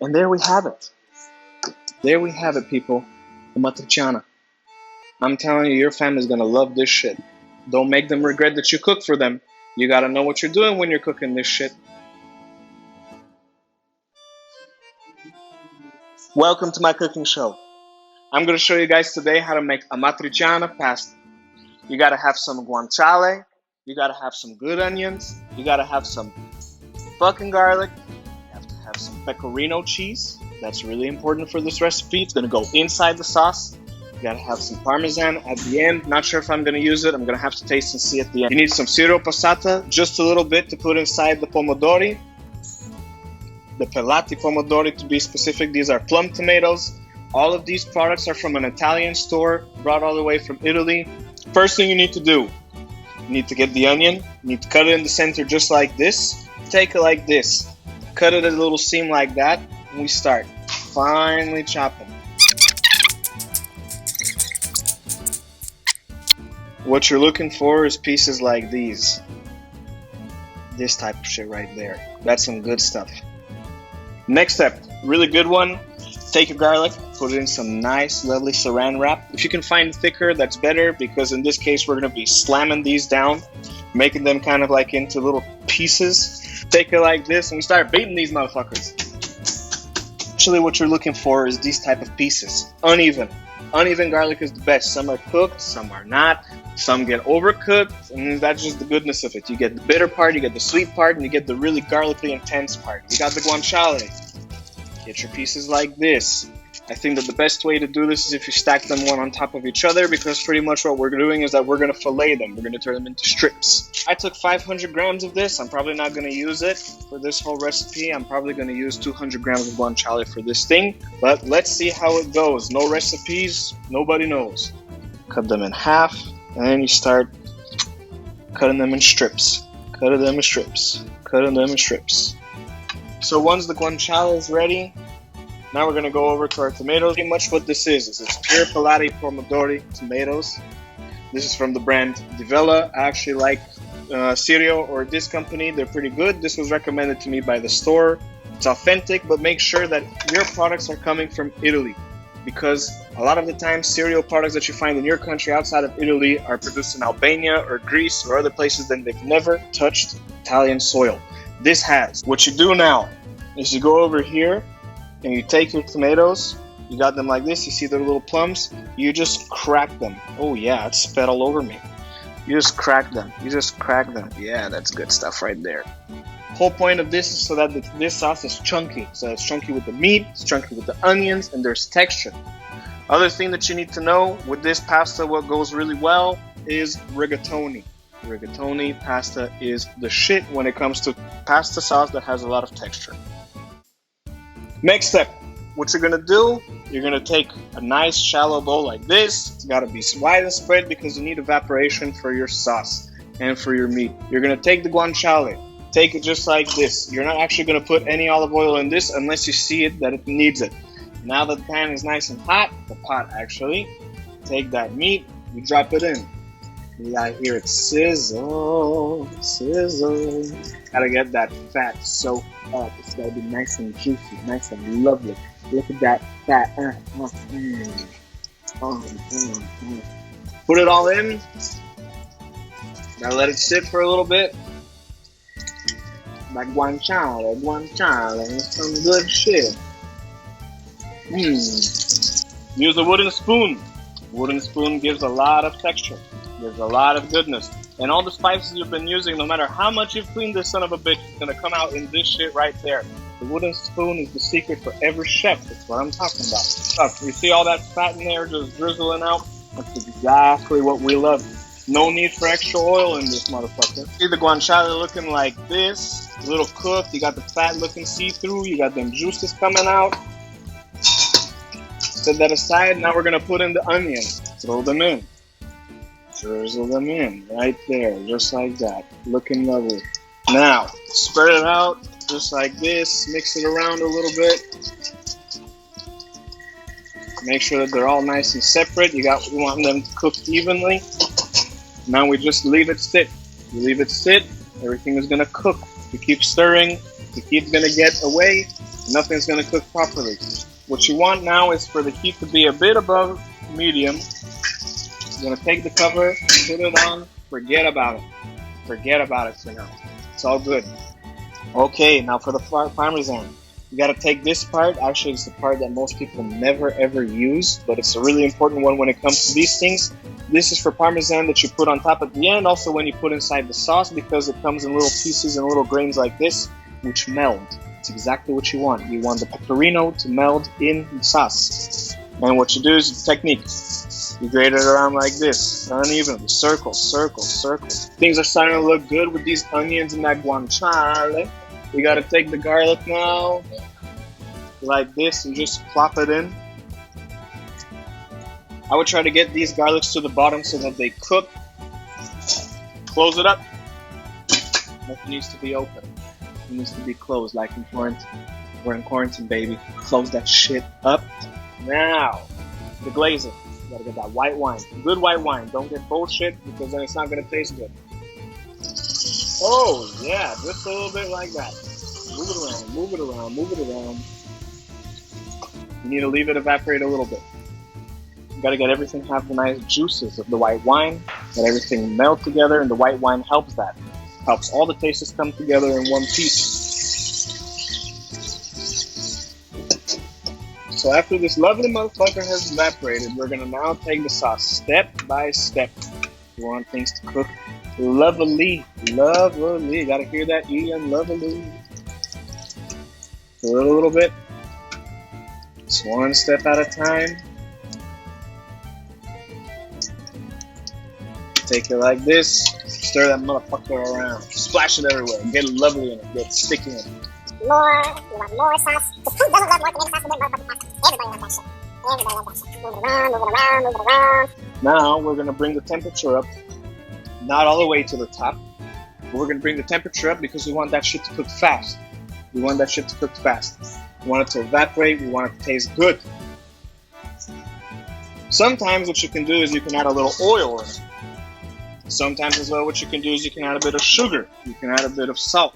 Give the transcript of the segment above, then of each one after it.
And there we have it. There we have it, people. Amatriciana. I'm telling you, your family's gonna love this shit. Don't make them regret that you cook for them. You gotta know what you're doing when you're cooking this shit. Welcome to my cooking show. I'm gonna show you guys today how to make Amatriciana pasta. You gotta have some guanciale. You gotta have some good onions. You gotta have some fucking garlic. You have to have some Pecorino cheese. That's really important for this recipe. It's gonna go inside the sauce. You gotta have some Parmesan at the end. Not sure if I'm gonna use it. I'm gonna have to taste and see at the end. You need some syrup pasata, just a little bit to put inside the pomodori. The Pelati pomodori to be specific. These are plum tomatoes. All of these products are from an Italian store, brought all the way from Italy. First thing you need to do, you need to get the onion. You need to cut it in the center just like this. Take it like this. Cut it at a little seam like that. And we start finely chopping. What you're looking for is pieces like these. This type of shit right there. That's some good stuff. Next step, really good one. Take your garlic, put it in some nice, lovely saran wrap. If you can find thicker, that's better, because in this case, we're gonna be slamming these down, making them kind of like into little pieces. Take it like this, and we start beating these motherfuckers. Actually, what you're looking for is these type of pieces. Uneven. Uneven garlic is the best. Some are cooked, some are not. Some get overcooked, and that's just the goodness of it. You get the bitter part, you get the sweet part, and you get the really garlically intense part. You got the guanciale. Get your pieces like this. I think that the best way to do this is if you stack them one on top of each other, because pretty much what we're doing is that we're going to fillet them. We're going to turn them into strips. I took 500 grams of this. I'm probably not going to use it for this whole recipe. I'm probably going to use 200 grams of guanciale for this thing. But let's see how it goes. No recipes, nobody knows. Cut them in half, and then you start cutting them in strips. Cutting them in strips. Cutting them in strips. So once the guanciale is ready, now we're going to go over to our tomatoes. Pretty much what this is it's pure Pelati pomodori tomatoes. This is from the brand 𝘵𝘀𝘆. I actually like 𝘀𝘰𝘂 or this company. They're pretty good. This was recommended to me by the store. It's authentic, but make sure that your products are coming from Italy, because a lot of the time 𝘀𝘰𝘂 products that you find in your country outside of Italy are produced in Albania or Greece or other places that they've never touched Italian soil. This has. What you do now is you go over here and you take your tomatoes, you got them like this, you see the little plums, you just crack them. Oh yeah, it's spat all over me. You just crack them. You just crack them. Yeah, that's good stuff right there. Whole point of this is so that this sauce is chunky. So it's chunky with the meat, it's chunky with the onions, and there's texture. Other thing that you need to know with this pasta, what goes really well is rigatoni. Rigatoni pasta is the shit when it comes to pasta sauce that has a lot of texture. Next step, what you're gonna do, you're gonna take a nice shallow bowl like this. It's gotta be wide and spread because you need evaporation for your sauce and for your meat. You're gonna take the guanciale, take it just like this. You're not actually gonna put any olive oil in this unless you see it that it needs it. Now that the pan is nice and hot, the pot actually, take that meat, you drop it in. You gotta hear it sizzle, sizzle. Gotta get that fat soaked up. It's gotta be nice and juicy, nice and lovely. Look at that fat. Put it all in. Gotta let it sit for a little bit. Like guanciale, it's some good shit. Use a wooden spoon. Wooden spoon gives a lot of texture. There's a lot of goodness. And all the spices you've been using, no matter how much you've cleaned this son of a bitch, it's going to come out in this shit right there. The wooden spoon is the secret for every chef. That's what I'm talking about. You see all that fat in there just drizzling out? That's exactly what we love. No need for extra oil in this motherfucker. See the guanciale looking like this. A little cooked. You got the fat looking see-through. You got them juices coming out. Set that aside. Now we're going to put in the onions. Throw them in. Drizzle them in right there, just like that. Looking lovely. Now, spread it out just like this. Mix it around a little bit. Make sure that they're all nice and separate. You want them to cook evenly. Now we just leave it sit. You leave it sit, everything is gonna cook. You keep stirring, the heat's gonna get away, Nothing's gonna cook properly. What you want now is for the heat to be a bit above medium. You're gonna take the cover, put it on, forget about it. Forget about it for now. It's all good. Okay, now for the Parmesan. You gotta take this part. Actually, it's the part that most people never ever use, but it's a really important one when it comes to these things. This is for Parmesan that you put on top at the end, also when you put inside the sauce, because it comes in little pieces and little grains like this, which meld. It's exactly what you want. You want the Pecorino to meld in the sauce. And what you do is the technique. You grate it around like this, unevenly, circle, circle, circle. Things are starting to look good with these onions and that guanciale. You gotta take the garlic now, like this, and just plop it in. I would try to get these garlics to the bottom so that they cook. Close it up. Nothing needs to be open. It needs to be closed, like in quarantine. We're in quarantine, baby. Close that shit up. Now, the glazing. You gotta get that white wine. Good white wine. Don't get bullshit, because then it's not gonna taste good. Oh, yeah, just a little bit like that. Move it around, move it around, move it around. You need to leave it evaporate a little bit. You gotta get everything have the nice juices of the white wine, let everything melt together, and the white wine helps that. Helps all the tastes come together in one piece. So after this lovely motherfucker has evaporated, we're gonna now take the sauce step by step. You want things to cook lovely, lovely. You gotta hear that E and lovely. A little bit. Just one step at a time. Take it like this. Stir that motherfucker around. Splash it everywhere. Get lovely in it. Get sticky in it. More. You want more sauce? Just who doesn't love more tomato sauce than motherfucking pasta? Everybody loves that shit. Everybody loves that shit. Move it around, move it around, move it around. Now we're gonna bring the temperature up. Not all the way to the top. But we're gonna bring the temperature up because we want that shit to cook fast. We want that shit to cook fast. We want it to evaporate. We want it to taste good. Sometimes what you can do is you can add a little oil in it. Sometimes as well what you can do is you can add a bit of sugar. You can add a bit of salt.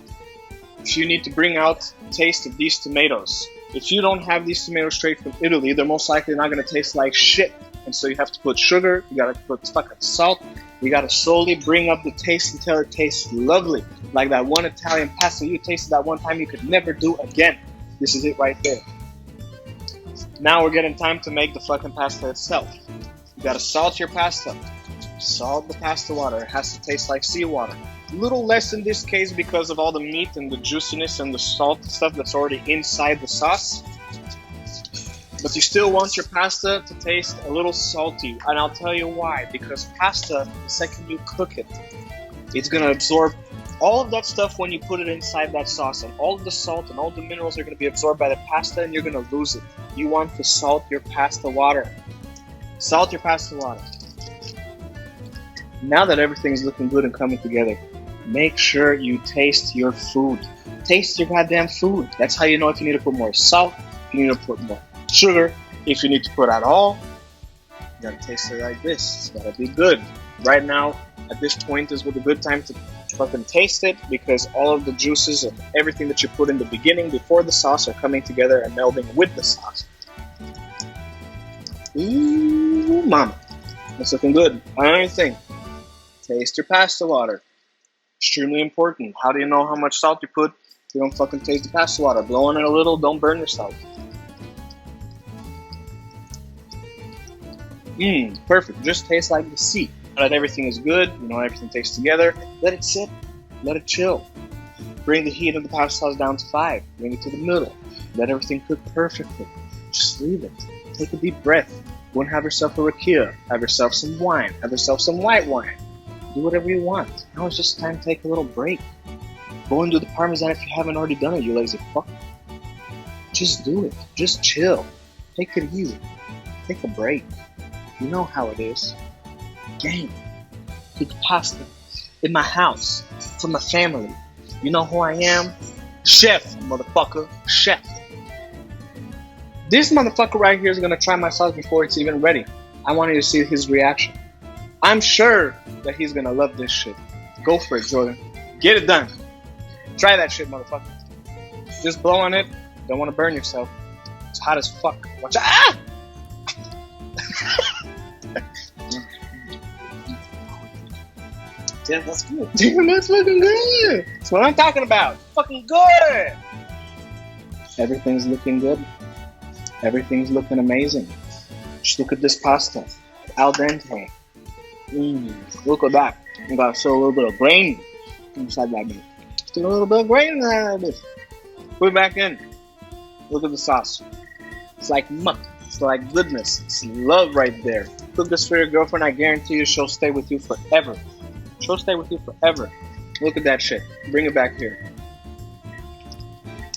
If you need to bring out the taste of these tomatoes. If you don't have these tomatoes straight from Italy, they're most likely not going to taste like shit. And so you have to put sugar. You got to put fucking salt. You got to slowly bring up the taste until it tastes lovely. Like that one Italian pasta you tasted that one time you could never do again. This is it right there. Now we're getting time to make the fucking pasta itself. You got to salt your pasta. Salt the pasta water. It has to taste like seawater. A little less in this case because of all the meat and the juiciness and the salt stuff that's already inside the sauce. But you still want your pasta to taste a little salty. And I'll tell you why. Because pasta, the second you cook it, it's going to absorb all of that stuff when you put it inside that sauce. And all of the salt and all the minerals are going to be absorbed by the pasta and you're going to lose it. You want to salt your pasta water. Salt your pasta water. Now that everything's looking good and coming together, make sure you taste your food. Taste your goddamn food. That's how you know if you need to put more salt, if you need to put more sugar, if you need to put out all. You gotta taste it like this. It's gotta be good. Right now, at this point is a good time to fucking taste it because all of the juices of everything that you put in the beginning before the sauce are coming together and melding with the sauce. Ooh, mama. That's looking good. Another thing. Taste your pasta water. Extremely important. How do you know how much salt you put if you don't fucking taste the pasta water? Blow on it a little, don't burn yourself. Perfect. Just tastes like the sea. Now that everything is good, you know everything tastes together, let it sit, let it chill. Bring the heat of the pasta sauce down to 5. Bring it to the middle. Let everything cook perfectly. Just leave it. Take a deep breath. Go and have yourself a rakia. Have yourself some wine. Have yourself some white wine. Do whatever you want. Now it's just time to take a little break. Go and do the Parmesan if you haven't already done it, you lazy fuck. Just do it. Just chill. Take it easy. Take a break. You know how it is. Gang. Cook pasta. In my house. For my family. You know who I am? Chef, motherfucker. Chef. This motherfucker right here is going to try my sauce before it's even ready. I want you to see his reaction. I'm sure that he's gonna love this shit. Go for it, Jordan. Get it done. Try that shit, motherfucker. Just blow on it. Don't want to burn yourself. It's hot as fuck. Watch out. Ah! Yeah, that's good. Damn, that's fucking good. That's what I'm talking about. Fucking good. Everything's looking good. Everything's looking amazing. Just look at this pasta. Al dente. Look at that. You gotta show a little bit of grain inside that meat. Just a little bit of grain inside that. Put it back in. Look at the sauce. It's like muck. It's like goodness. It's love right there. Cook this for your girlfriend. I guarantee you she'll stay with you forever. She'll stay with you forever. Look at that shit. Bring it back here.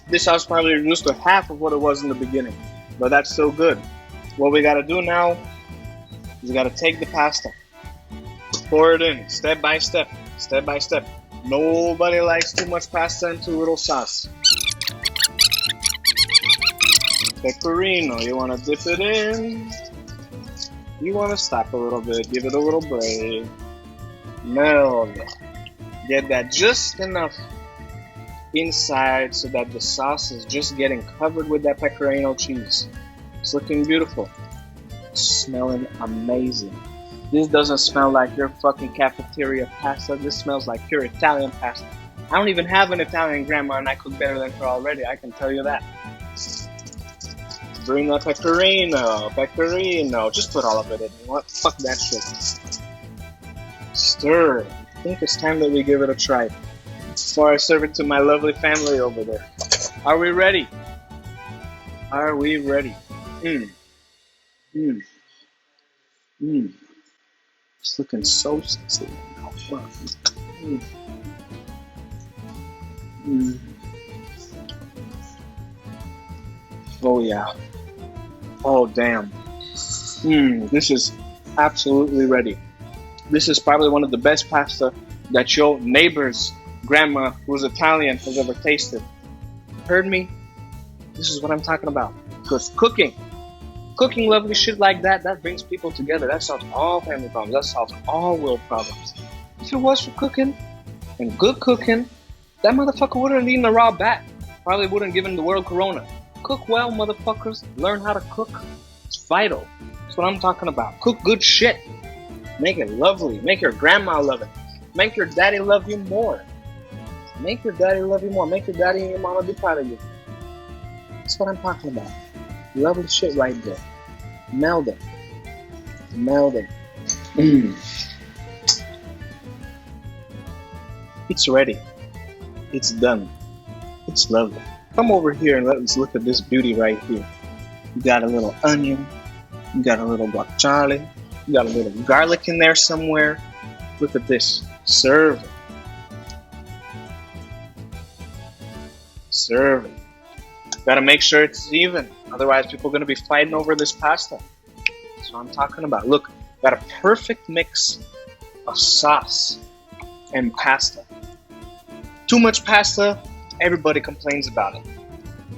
This sauce probably reduced to half of what it was in the beginning. But that's still good. What we gotta do now is we gotta take the pasta. Pour it in, step by step, step by step. Nobody likes too much pasta and too little sauce. Pecorino, you wanna dip it in. You wanna stop a little bit, give it a little break. Meld. Get that just enough inside so that the sauce is just getting covered with that pecorino cheese. It's looking beautiful. It's smelling amazing. This doesn't smell like your fucking cafeteria pasta. This smells like pure Italian pasta. I don't even have an Italian grandma and I cook better than her already. I can tell you that. Bring the pecorino. Just put all of it in. You know what? Fuck that shit. Stir. I think it's time that we give it a try. Before I serve it to my lovely family over there. Are we ready? Are we ready? It's looking so sexy. Oh yeah. Oh damn. This is absolutely ready. This is probably one of the best pasta that your neighbor's grandma, who's Italian, has ever tasted. Heard me? This is what I'm talking about. Because cooking lovely shit like that, that brings people together. That solves all family problems. That solves all world problems. If it was for cooking and good cooking, that motherfucker wouldn't have eaten a raw bat. Probably wouldn't have given the world corona. Cook well, motherfuckers. Learn how to cook. It's vital. That's what I'm talking about. Cook good shit. Make it lovely. Make your grandma love it. Make your daddy love you more. Make your daddy love you more. Make your daddy and your mama be proud of you. That's what I'm talking about. Lovely shit right there. Meld it. Meld it. It's ready. It's done. It's lovely. Come over here and let's look at this beauty right here. You got a little onion. You got a little guanciale. You got a little garlic in there somewhere. Look at this. Serve it. Serve it. Gotta make sure it's even. Otherwise, people are gonna be fighting over this pasta. That's what I'm talking about. Look, got a perfect mix of sauce and pasta. Too much pasta, everybody complains about it.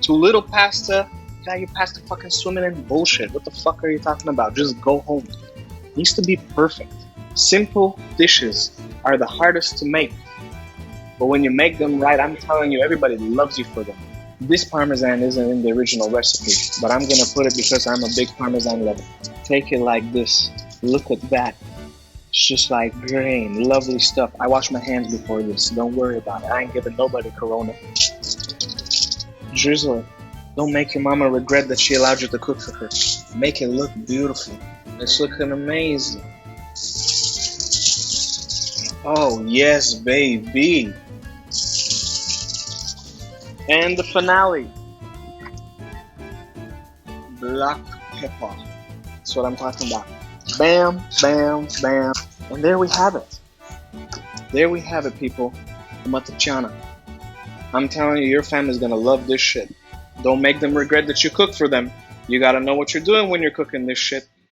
Too little pasta, got your pasta fucking swimming in bullshit. What the fuck are you talking about? Just go home. It needs to be perfect. Simple dishes are the hardest to make. But when you make them right, I'm telling you, everybody loves you for them. This Parmesan isn't in the original recipe, but I'm gonna put it because I'm a big Parmesan lover. Take it like this. Look at that. It's just like grain, lovely stuff. I wash my hands before this. Don't worry about it. I ain't giving nobody corona. Drizzle it. Don't make your mama regret that she allowed you to cook for her. Make it look beautiful. It's looking amazing. Oh yes, baby. And the finale. Black pepper. That's what I'm talking about. Bam, bam, bam. And there we have it. There we have it, people. Amatriciana. I'm telling you, your family's gonna love this shit. Don't make them regret that you cook for them. You gotta know what you're doing when you're cooking this shit.